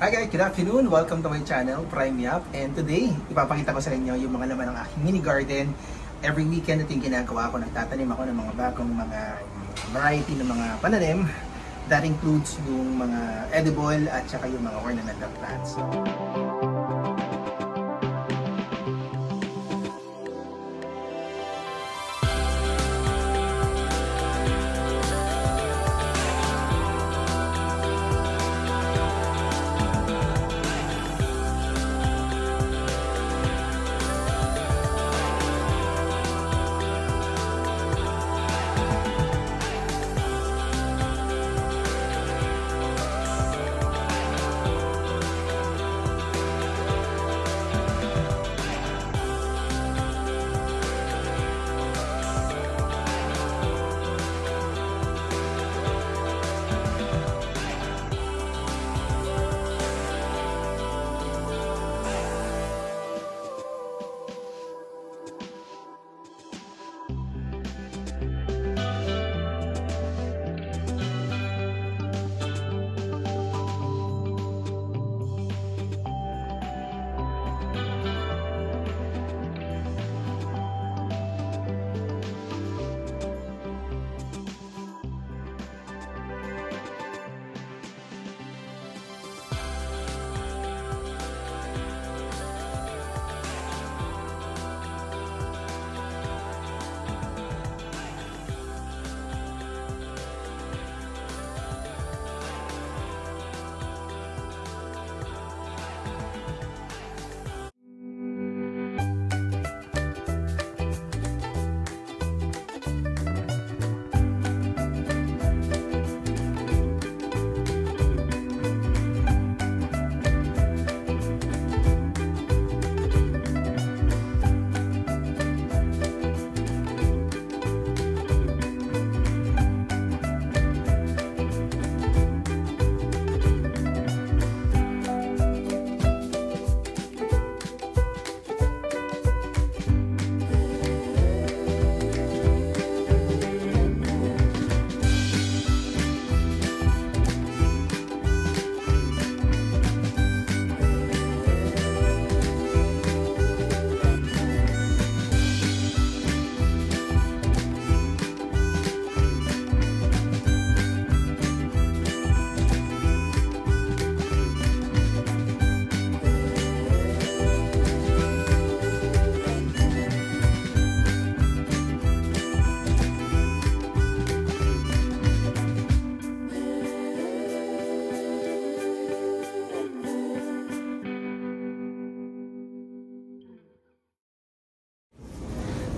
Hi guys, good afternoon. Welcome to my channel, Prime Up. And today, ipapakita ko sa inyo yung mga laman ng aking mini garden. Every weekend ito yung ginagawa ko. Nagtatanim ako ng mga bagong mga variety ng mga pananim. That includes yung mga edible at saka yung mga ornamental plants.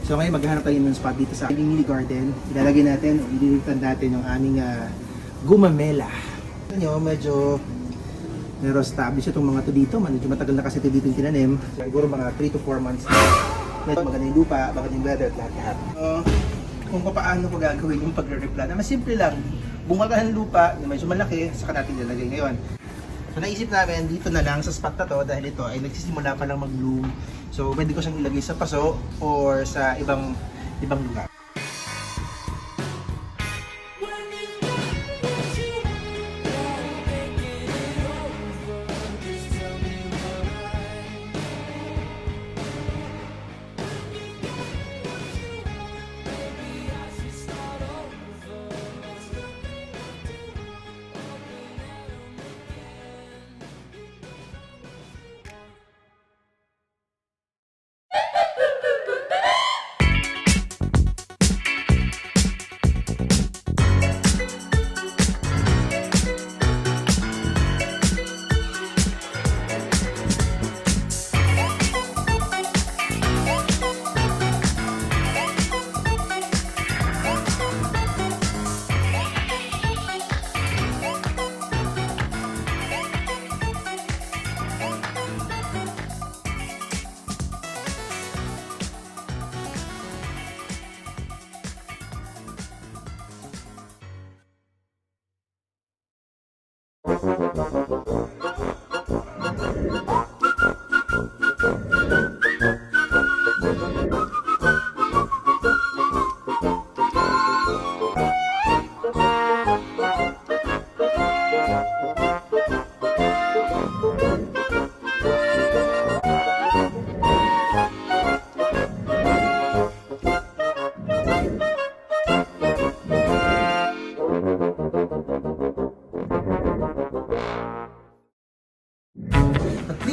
So ngayon maghahanap tayo ng spot dito sa ating mini garden. Ilalagay natin o ililitan natin yung aming gumamela. Ito nyo, medyo established itong mga to dito. Medyo matagal na kasi ito dito yung tinanim. Siguro mga 3 to 4 months na. Medyo maganda yung lupa, maganda yung weather at lahat. Kung paano ko gagawin yung pagre-replant. Mas simple lang. Bungkakan ng lupa, na medyo malaki, saka natin ilalagay ngayon. So naisip namin dito na lang sa spot na to dahil ito ay nagsisimula pa lang mag-bloom. So pwede ko siyang ilagay sa paso or sa ibang lugar.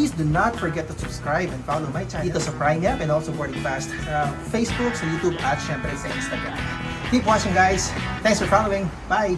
Please do not forget to subscribe and follow my channel dito sa Prime app and also Boarding Fast sa Facebook, sa YouTube at syempre sa Instagram. Keep watching guys. Thanks for following. Bye!